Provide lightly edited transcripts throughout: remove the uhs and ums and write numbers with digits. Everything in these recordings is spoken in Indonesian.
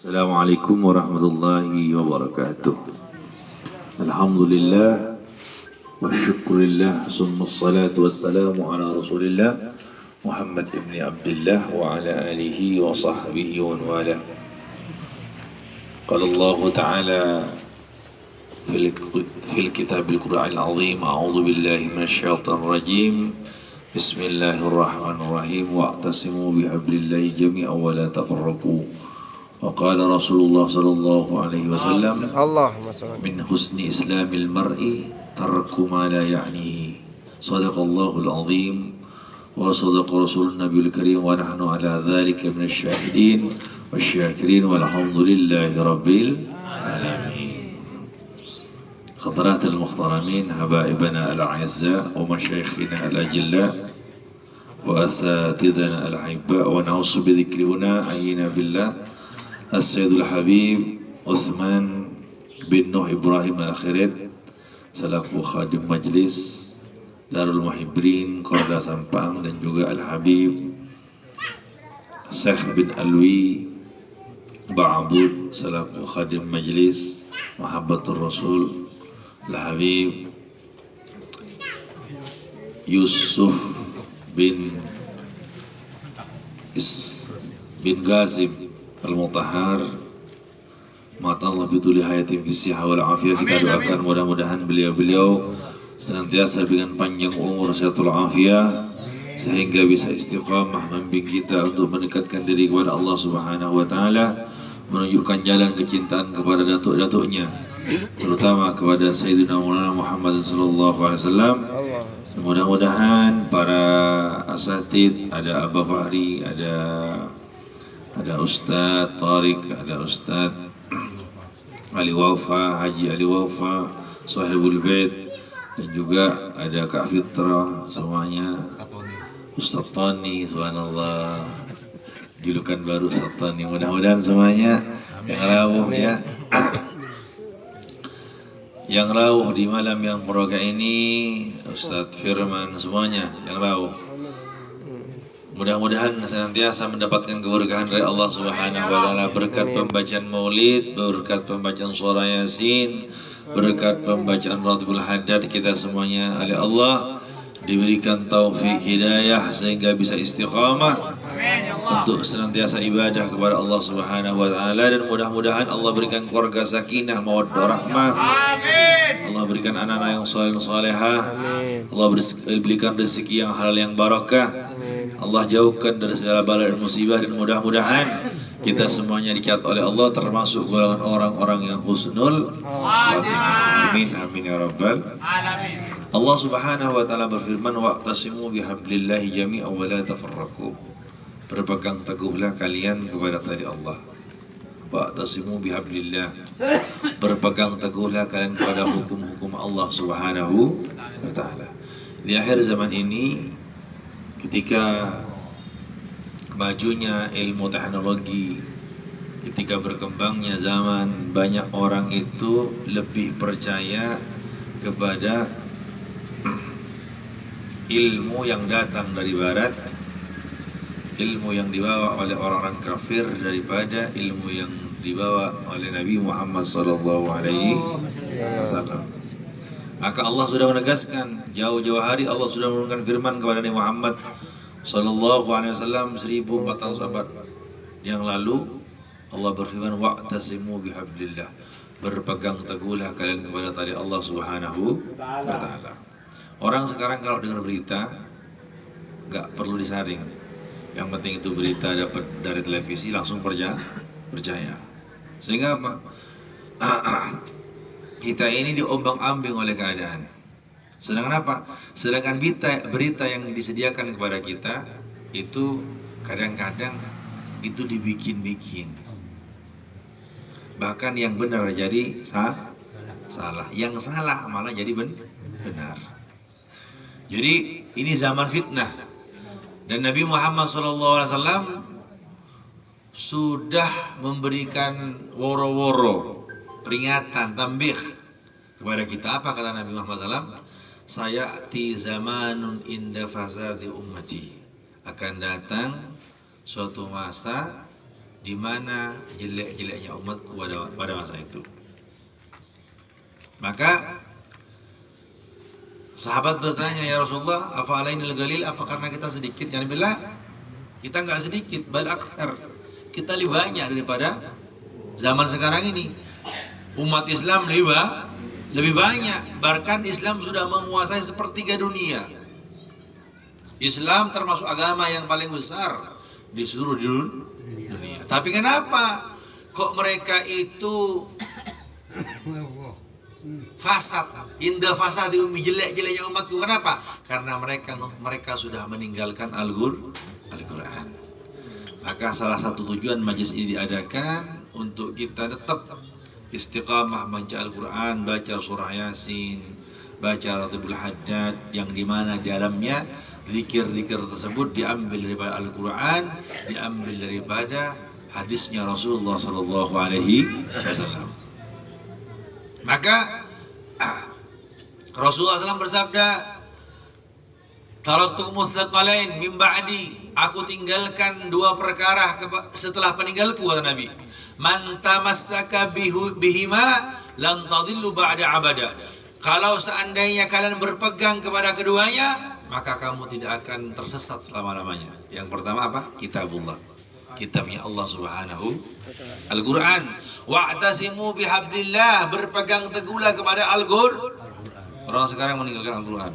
Assalamualaikum warahmatullahi wabarakatuh. Alhamdulillah wa syukurillah summa salatu wassalamu ala rasulillah Muhammad ibn Abdullah wa ala alihi wa sahbihi wa wala. Qala Allah Ta'ala fil kitabil Qur'anil azim, a'udzu billahi minasyaitonir rajim. Bismillahirrahmanirrahim. Wa'tasimu bihablillahi jami'an wa la tafarraqu. وقال رسول الله صلى الله عليه وسلم من حسن إسلام المرء ترك ما لا يعنيه. صدق الله العظيم وصدق رسول النبي الكريم ونحن على ذلك من الشاهدين والشاكرين والحمد لله رب العالمين. حضرات المحترمين، حبائبنا الأعزاء ومشايخنا الأجلاء وأساتذتنا الأحباء، ونعوذ بذكر هنا عينا في الله As-Sayyidul Habib Utsman bin Nuh Ibrahim Al-Akhirat selaku khadim majlis Darul Muhibrin Korda Sampang, dan juga Al-Habib Syekh bin Alwi Ba'abud selaku khadim majlis Mahabbatur Rasul Al-Habib Yusuf bin Gazim Al-Mutahhar, mata Allah bituli hayatin fisihah wal afiyah. Kita doakan mudah-mudahan beliau senantiasa dengan panjang umur, sehatul afiyah, sehingga bisa istiqamah membimbing kita untuk mendekatkan diri kepada Allah Subhanahu wa taala, menunjukkan jalan kecintaan kepada datuk-datuknya, terutama kepada Sayyidina Maulana Muhammad sallallahu alaihi wasallam. Mudah-mudahan para asatid, ada Abah Fahri, ada Ustadz Tariq, ada Ustadz Ali Wafa, Haji Ali Wafa, Sahibul Bait, dan juga ada Kak Fitra, semuanya Ustadz Tani, subhanallah, julukan baru Ustadz Tani. Mudah-mudahan semuanya yang rawuh ya, yang rawuh di malam yang barokah ini, Ustadz Firman, semuanya yang rawuh, mudah-mudahan senantiasa mendapatkan keberkahan dari Allah Subhanahu wa taala, berkat pembacaan Maulid, berkat pembacaan surah Yasin, berkat pembacaan Ratibul Haddad. Kita semuanya oleh Allah diberikan taufik hidayah sehingga bisa istiqamah untuk senantiasa ibadah kepada Allah Subhanahu wa taala, dan mudah-mudahan Allah berikan keluarga sakinah, mawaddah, rahmah. Allah berikan anak-anak yang saleh salehah. Allah berikan rezeki yang halal yang barakah. Allah jauhkan dari segala bala dan musibah, dan mudah-mudahan kita semuanya dicatat oleh Allah termasuk golongan orang-orang yang husnul khatimah. Amin amin ya rabbal alamin. Allah Subhanahu wa taala berfirman, wa'tasimu bihablillahi jami'an wa la tafarraqu. Berpegang teguhlah kalian kepada tali Allah. Wa'tasimu bihablillah. Berpegang teguhlah kalian kepada hukum-hukum Allah Subhanahu wa taala. Di akhir zaman ini, ketika majunya ilmu teknologi, ketika berkembangnya zaman, banyak orang itu lebih percaya kepada ilmu yang datang dari barat, ilmu yang dibawa oleh orang-orang kafir, daripada ilmu yang dibawa oleh Nabi Muhammad sallallahu alaihi wasallam. Maka Allah sudah menegaskan jauh-jauh hari, Allah sudah menurunkan firman kepada Nabi Muhammad sallallahu alaihi wasallam 1400 abad yang lalu. Allah berfirman, wa'tasimu bihablillah. Berpegang teguhlah kalian kepada tali Allah Subhanahu wa taala. Orang sekarang kalau dengar berita enggak perlu disaring. Yang penting itu berita dapat dari televisi, langsung percaya. Sehingga apa? Kita ini diombang-ambing oleh keadaan. Sedangkan apa? Sedangkan berita yang disediakan kepada kita itu kadang-kadang itu dibikin-bikin. Bahkan yang benar jadi salah, yang salah malah jadi benar. Jadi ini zaman fitnah, dan Nabi Muhammad SAW sudah memberikan woro-woro, peringatan, tambih kepada kita. Apa kata Nabi Muhammad SAW? Sayati zamanun inda fasadi ummati. Akan datang suatu masa di mana jelek-jeleknya umatku pada masa itu. Maka sahabat bertanya, ya Rasulullah, afa alainal galil, apa karena kita sedikit? Yang bilang, kita nggak sedikit, bal akthar, kita lebih banyak daripada zaman sekarang ini. Umat Islam lebih banyak, bahkan Islam sudah menguasai sepertiga dunia. Islam termasuk agama yang paling besar di seluruh dunia. Tapi kenapa kok mereka itu fasad, indah fasad di jelek-jeleknya umatku? Kenapa? Karena mereka sudah meninggalkan Al-Quran. Maka salah satu tujuan majlis ini diadakan untuk kita tetap istiqamah baca Al-Quran, baca surah Yasin, baca Ratibul Haddad, yang dimana di dalamnya zikir-zikir tersebut diambil daripada Al-Quran, diambil daripada hadisnya Rasulullah Sallallahu Alaihi Wasallam. Maka Rasulullah SAW bersabda, taraktukum tsaqalain min ba'di, aku tinggalkan dua perkara setelah peninggalku, kata Nabi. Man tamassaka bihima lan tadillu ba'da abada. Kalau seandainya kalian berpegang kepada keduanya, maka kamu tidak akan tersesat selama-lamanya. Yang pertama apa? Kitabullah, kitabnya Allah Subhanahu, Al-Quran. Wa'tasimu bihablillah, berpegang teguhlah kepada Al-Quran. Orang sekarang meninggalkan Al-Quran.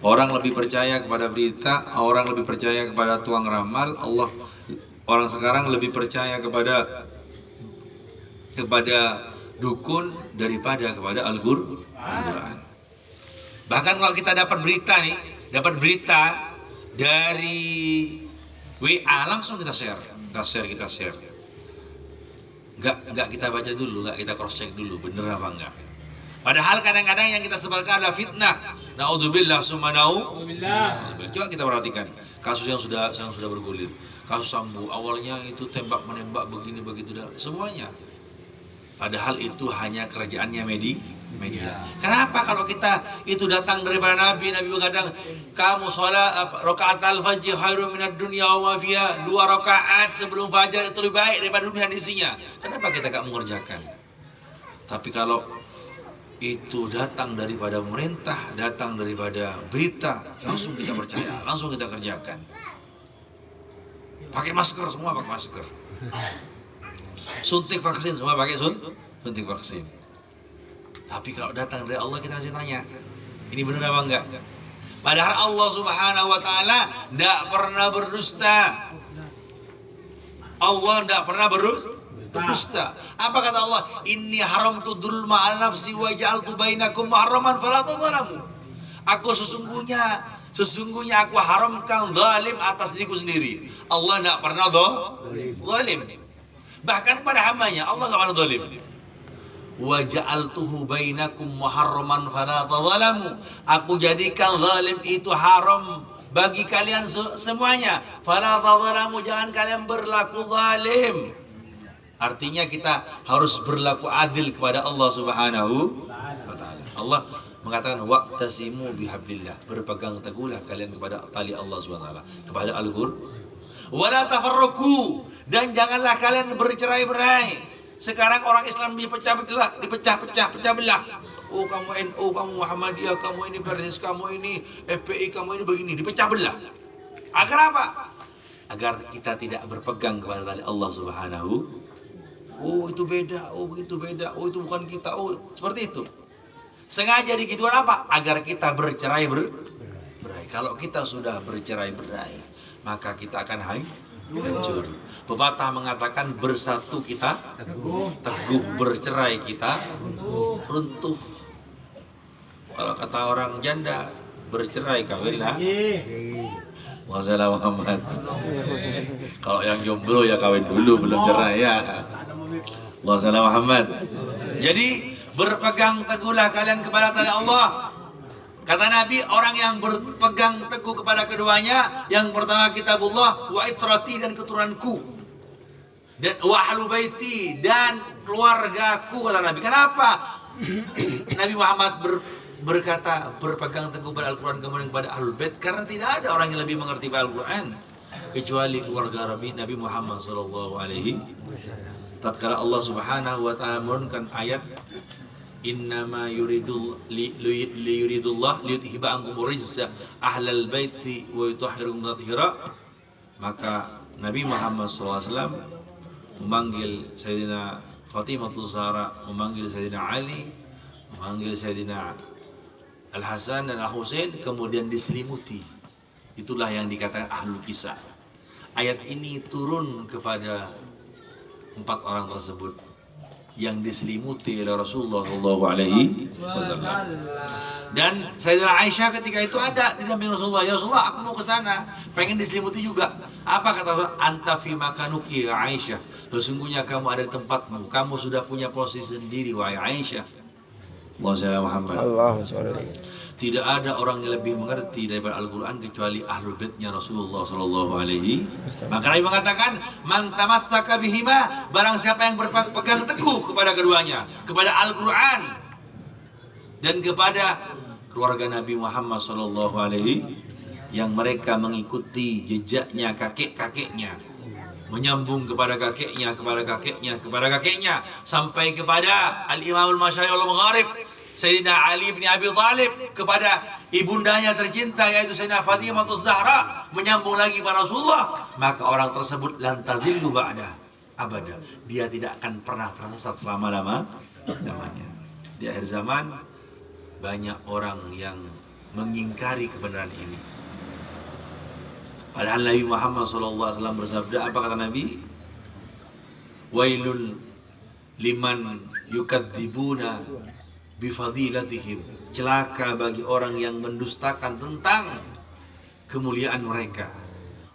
Orang lebih percaya kepada berita, orang lebih percaya kepada tuang ramal. Orang sekarang lebih percaya kepada dukun daripada kepada Al-Quran. Bahkan kalau kita dapat berita dari WA, langsung kita share. Enggak kita baca dulu, enggak kita cross check dulu, bener apa enggak. Padahal kadang-kadang yang kita sebarkan adalah fitnah. Naudzubillah summa naudzubillah. Coba kita perhatikan kasus yang sudah bergulir. Kasus Sambo, awalnya itu tembak menembak begini begitu dan semuanya. Padahal itu hanya kerjaannya media. Kenapa kalau kita itu datang daripada Nabi berkata, kamu sholat rakaat al-fajr khairun minad dunya wa ma fiha, 2 rakaat sebelum fajar itu lebih baik daripada dunia dan isinya. Kenapa kita enggak mengerjakan? Tapi kalau itu datang daripada pemerintah, datang daripada berita, langsung kita percaya, langsung kita kerjakan. Pakai masker, semua pakai masker. Suntik vaksin, semua pakai suntik vaksin. Tapi kalau datang dari Allah, kita masih tanya, ini benar apa enggak? Padahal Allah Subhanahu wa Ta'ala tidak pernah berdusta. Allah tidak pernah berdusta. Apa kata Allah? Inni haramtu dzulma 'ala nafsi wa ja'altu bainakum muharraman fala tadzalamu. Aku sesungguhnya aku haramkan zalim atas diriku sendiri. Allah tidak pernah zalim. Bahkan pada hambanya Allah tidak pernah zalim. Wa ja'altuhu bainakum muharraman fala tadzalamu. Aku jadikan zalim itu haram bagi kalian semuanya. Fala tadzalamu, jangan kalian berlaku zalim. Artinya kita harus berlaku adil kepada Allah Subhanahu wa Ta'ala. Allah mengatakan wa'tasimu bihablillah, berpegang teguhlah kalian kepada tali Allah Subhanahu wa Ta'ala, kepada Al-Qur'an. Wala tafarraqu, dan janganlah kalian bercerai-berai. Sekarang orang Islam dipecah belah. Oh, kamu NU, kamu Muhammadiyah, kamu ini Persis, kamu ini FPI, kamu ini begini, dipecah belah. Agar apa? Agar kita tidak berpegang kepada tali Allah Subhanahu. Oh, itu beda, oh itu beda, oh itu bukan kita, oh seperti itu. Sengaja digituan apa? Agar kita bercerai-berai. Kalau kita sudah bercerai-berai, maka kita akan hancur. Pepatah mengatakan bersatu kita teguh, bercerai kita runtuh. Kalau kata orang janda, bercerai kawinlah. Masalah Muhammad. Kalau yang jomblo ya kawin dulu, belum cerai ya. Masalah Muhammad. Jadi berpegang teguhlah kalian kepada tali Allah. Kata Nabi, orang yang berpegang teguh kepada keduanya, yang pertama kitabullah, wa itrati, dan keturunanku, dan wa ahlu baiti, dan keluargaku, kata Nabi. Kenapa Nabi Muhammad berkata berpegang teguh pada Al-Quran kemudian kepada Ahlul Bait? Karena tidak ada orang yang lebih mengerti Al-Quran. kecuali keluarga Nabi Muhammad sallallahu alaihi. Tatkala Allah Subhanahu wa taala menurunkan ayat innama yuridullah liyuthiba ankum rijsa ahlal baiti wa yutahhirukum tathira, maka Nabi Muhammad SAW memanggil Sayyidina Fatimah Zahra, memanggil Sayyidina Ali, memanggil Sayyidina Al-Hasan dan Al-Husain, kemudian diselimuti. Itulah yang dikatakan ahlul kisah. Ayat ini turun kepada 4 orang tersebut yang diselimuti oleh Rasulullah SAW. Dan Sayyidina Aisyah ketika itu ada di damping Rasulullah. Ya Rasulullah, aku mau ke sana, pengen diselimuti juga. Apa kata Rasulullah? Anta fi makanuki ya Aisyah. Sesungguhnya kamu ada di tempatmu. Kamu sudah punya posisi sendiri wahai Aisyah. Muhammad. Tidak ada orang yang lebih mengerti daripada Al-Quran kecuali ahlul baitnya Rasulullah sallallahu alaihi. Maka Nabi mengatakan, man tamassaka bihima, barang siapa yang berpegang teguh kepada keduanya, kepada Al-Quran dan kepada keluarga Nabi Muhammad sallallahu alaihi, yang mereka mengikuti jejaknya kakek-kakeknya, menyambung kepada kakeknya, kepada kakeknya, kepada kakeknya, sampai kepada Al-Imamul Masyari al-Magharib Sayyidina Ali bin Abi Thalib, kepada ibundanya tercinta yaitu Sayyidina Fatimah Zahra, menyambung lagi pada Rasulullah. Maka orang tersebut lan tadillu ba'da abada, dia tidak akan pernah tersesat selama-lamanya. Di akhir zaman banyak orang yang mengingkari kebenaran ini. Padahal Nabi Muhammad SAW bersabda, apa kata Nabi? Wailul liman yukadzibuna bifadilatihim, celaka bagi orang yang mendustakan tentang kemuliaan mereka.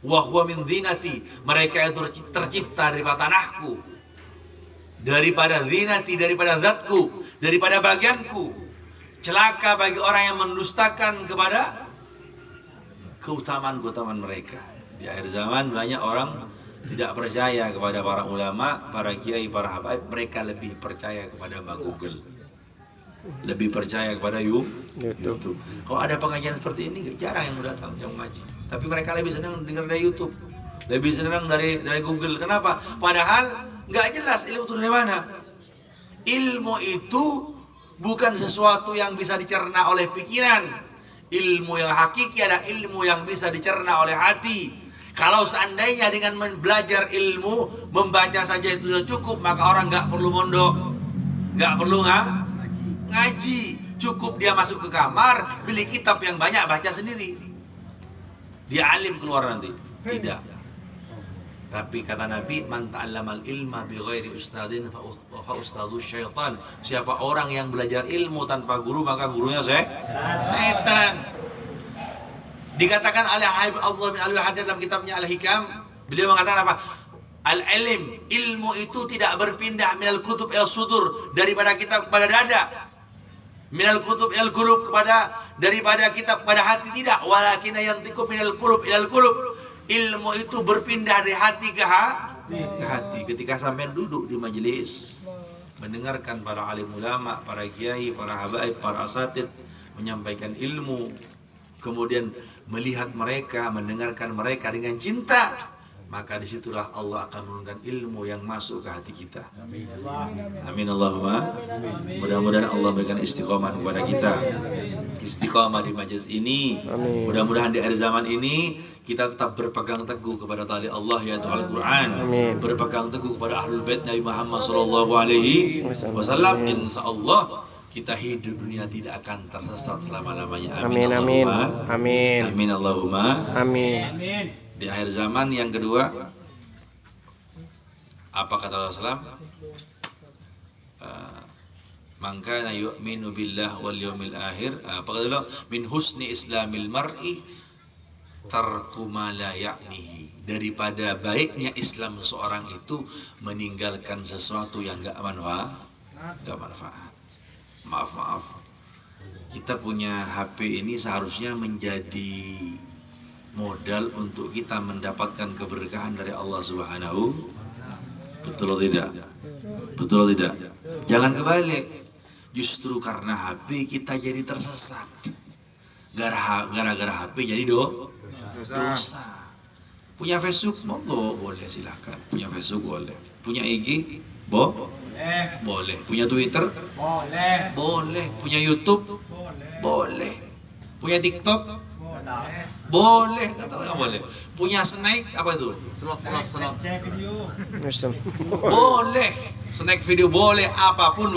Wa huwa min zinati, mereka itu tercipta daripada tanahku, daripada zinati, daripada zatku, daripada bagianku. Celaka bagi orang yang mendustakan kepada keutamaan-keutamaan mereka. Di akhir zaman banyak orang tidak percaya kepada para ulama, para kiai, para habaib. Mereka lebih percaya kepada Google, lebih percaya kepada YouTube. Kalau ada pengajian seperti ini, jarang yang datang yang mengaji. Tapi mereka lebih senang dengar dari YouTube, lebih senang dari Google. Kenapa? Padahal nggak jelas ilmu itu dari mana. Ilmu itu bukan sesuatu yang bisa dicerna oleh pikiran. Ilmu yang hakiki adalah ilmu yang bisa dicerna oleh hati. Kalau seandainya dengan belajar ilmu, membaca saja itu sudah cukup, maka orang nggak perlu mondok, nggak perlu ngaji. Cukup dia masuk ke kamar, beli kitab yang banyak, baca sendiri. Dia alim keluar nanti. Tidak. Tapi kata Nabi, man ta'allamal ilma bi ghairi ustadin fa ustadzu syaitan. Siapa orang yang belajar ilmu tanpa guru, maka gurunya setan. Dikatakan oleh Habib Abdullah bin Alwi Haddad dalam kitabnya Al-Hikam, beliau mengatakan apa? Al-ilm, ilmu itu tidak berpindah minal kutub il sudur, daripada kitab kepada dada. Minal kutub il qulub, daripada kitab kepada hati, tidak. Walakin yantiqu minal qulub ilal qulub. Ilmu itu berpindah dari hati ke hati. Ketika sampai duduk di majelis, mendengarkan para alim ulama, para kiai, para habaib, para asatid menyampaikan ilmu, kemudian melihat mereka, mendengarkan mereka dengan cinta, maka disitulah Allah akan menurunkan ilmu yang masuk ke hati kita. Amin Allahumma. Mudah-mudahan Allah berikan istiqomah kepada kita, istiqomah di majelis ini. Mudah-mudahan di akhir zaman ini kita tetap berpegang teguh kepada tali Allah yaitu Al-Quran, berpegang teguh kepada ahlul bait Nabi Muhammad SAW. Insyaallah kita hidup dunia tidak akan tersesat selama-lamanya. Amin. Amin Allahumma. Amin. Di akhir zaman yang kedua, apa kata Rasulullah? Man kana yu'minu billah wal yawmil akhir, apa kata Allah? Min husni islamil mar'i tarku ma la ya'nihi. Daripada baiknya Islam seorang itu meninggalkan sesuatu yang enggak manfaat. Maaf. Kita punya HP ini seharusnya menjadi modal untuk kita mendapatkan keberkahan dari Allah Subhanahu. Betul atau tidak? Betul atau tidak? Jangan kebalik. Justru karena HP kita jadi tersesat. Gara-gara HP jadi dosa. Punya Facebook monggo, boleh silakan. Punya Facebook boleh. Punya IG boleh. Punya Twitter boleh. Punya YouTube boleh. Punya TikTok boleh. Kata orang boleh. Punya Snake apa itu? Slot. Boleh. Snack video boleh, apapun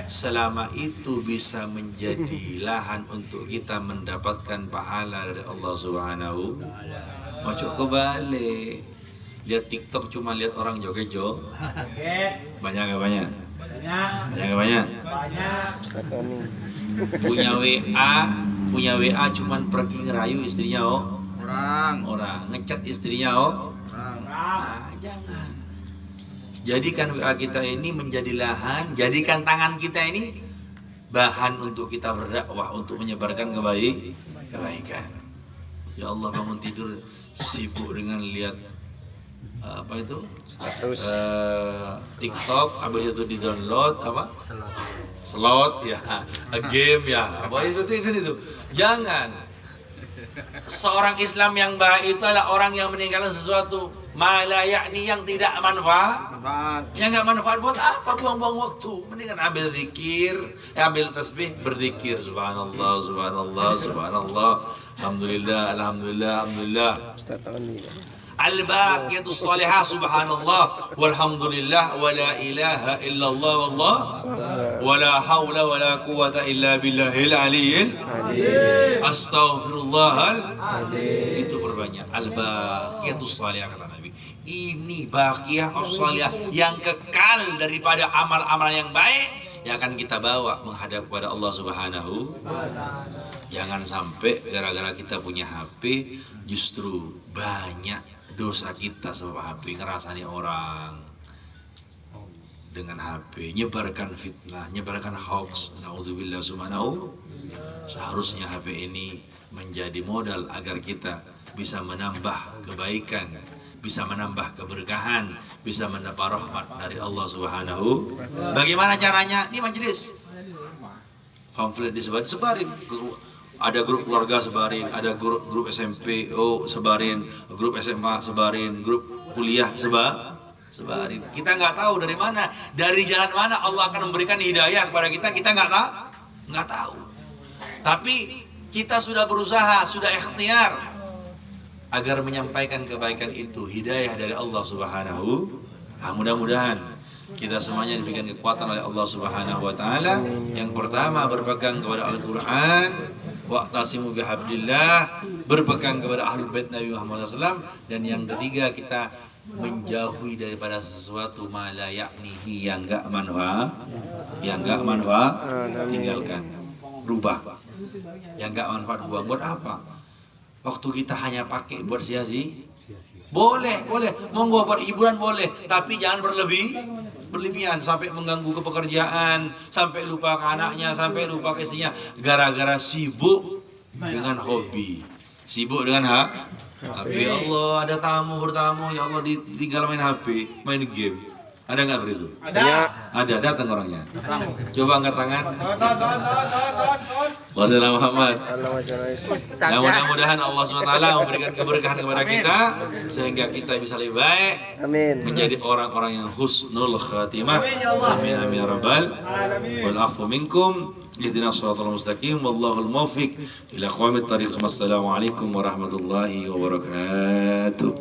selama itu bisa menjadi lahan untuk kita mendapatkan pahala dari Allah Subhanahu. Ojo kebalik. Lihat TikTok cuma lihat orang joget-joget. Banyak. Punya WA cuman pergi ngerayu istrinya orang ngechat istrinya jangan. Jadikan WA kita ini menjadi lahan, jadikan tangan kita ini bahan untuk kita berdakwah, untuk menyebarkan kebaikan. Ya Allah, bangun tidur sibuk dengan lihat apa itu? TikTok, habis itu di download apa? Slot ya, game ya. Apa seperti itu. Jangan. Seorang Islam yang baik itu adalah orang yang meninggalkan sesuatu mala yakni yang tidak manfaat. Yang enggak manfaat buat apa buang-buang waktu? Mendingan ambil zikir, ambil tasbih, berzikir subhanallah, alhamdulillah. Al-baqiyatus salihah subhanallah walhamdulillah wa la ilaha illallah wallah wa la haula wa la quwata illa billahil aliyyil astaghfirullahal itu perbanyak. Al-baqiyatus salihah kata Nabi. Ini baqiyah as-salihah yang kekal daripada amal-amal yang baik yang akan kita bawa menghadap kepada Allah Subhanahu. Jangan sampai gara-gara kita punya HP justru banyak dosa kita sebab HP, ngerasani orang dengan HP, nyebarkan fitnah, nyebarkan hoax. Naudzubillah subhanahu. Seharusnya HP ini menjadi modal agar kita bisa menambah kebaikan, bisa menambah keberkahan, bisa mendapat rahmat dari Allah Subhanahu. Bagaimana caranya? Di majelis pamflet disebarin. Ada grup keluarga sebarin, ada grup SMP sebarin, grup SMA sebarin, grup kuliah sebarin. Kita nggak tahu dari mana, dari jalan mana Allah akan memberikan hidayah kepada kita. Kita nggak tahu. Tapi kita sudah berusaha, sudah ikhtiar agar menyampaikan kebaikan itu, hidayah dari Allah Subhanahu. Mudah-mudahan kita semuanya diberikan kekuatan oleh Allah Subhanahu wa taala. Yang pertama, berpegang kepada Al-Qur'an, wa'tasimu bihablillah, berpegang kepada Ahlul Bait Nabi Muhammad SAW. Dan yang ketiga, kita menjauhi daripada sesuatu ma la yaknihi, yang enggak manfaat, tinggalkan, rubah. Yang enggak manfaat buang. Buat apa? Waktu kita hanya pakai buat sia-sia. Boleh, monggo buat hiburan boleh, tapi jangan berlebihan sampai mengganggu kepekerjaan, sampai lupa ke anaknya, sampai lupa ke istrinya, gara-gara sibuk dengan hobi, sibuk dengan HP. Allah, ada tamu bertamu, ya Allah ditinggal main HP, main game. Ada nggak begitu? Ada, datang orangnya. Coba angkat tangan. Wassalamualaikum Muhammad. Nah, mudah-mudahan Allah SWT memberikan keberkahan kepada kita sehingga kita bisa lebih baik, menjadi orang-orang yang husnul khatimah. Amin amin ya rabbal wal afu minkum. Ihdinas shiratal mustaqim wallahul muwaffiq ila aqwamit thariq. Wassalamualaikum warahmatullahi wabarakatuh.